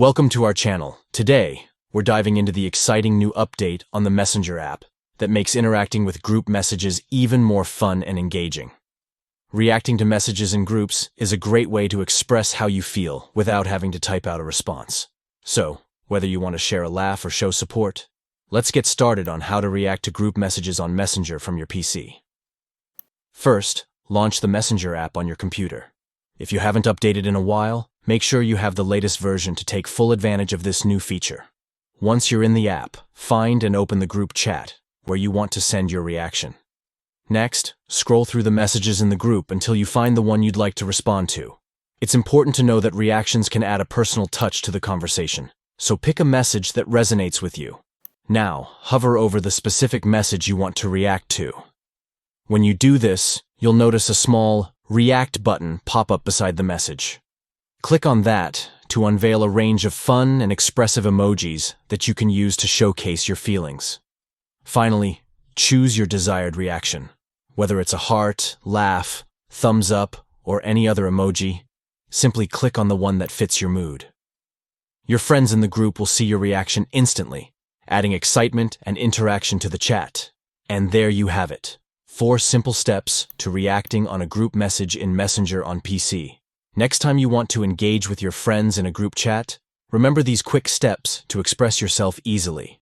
Welcome to our channel. Today, we're diving into the exciting new update on the Messenger app that makes interacting with group messages even more fun and engaging. Reacting to messages in groups is a great way to express how you feel without having to type out a response. So, whether you want to share a laugh or show support, let's get started on how to react to group messages on Messenger from your PC. First, launch the Messenger app on your computer. If you haven't updated in a while, make sure you have the latest version to take full advantage of this new feature. Once you're in the app, find and open the group chat, where you want to send your reaction. Next, scroll through the messages in the group until you find the one you'd like to respond to. It's important to know that reactions can add a personal touch to the conversation, so pick a message that resonates with you. Now, hover over the specific message you want to react to. When you do this, you'll notice a small React button pop up beside the message. Click on that to unveil a range of fun and expressive emojis that you can use to showcase your feelings. Finally, choose your desired reaction. Whether it's a heart, laugh, thumbs up, or any other emoji, simply click on the one that fits your mood. Your friends in the group will see your reaction instantly, adding excitement and interaction to the chat. And there you have it. 4 simple steps to reacting on a group message in Messenger on PC. Next time you want to engage with your friends in a group chat, remember these quick steps to express yourself easily.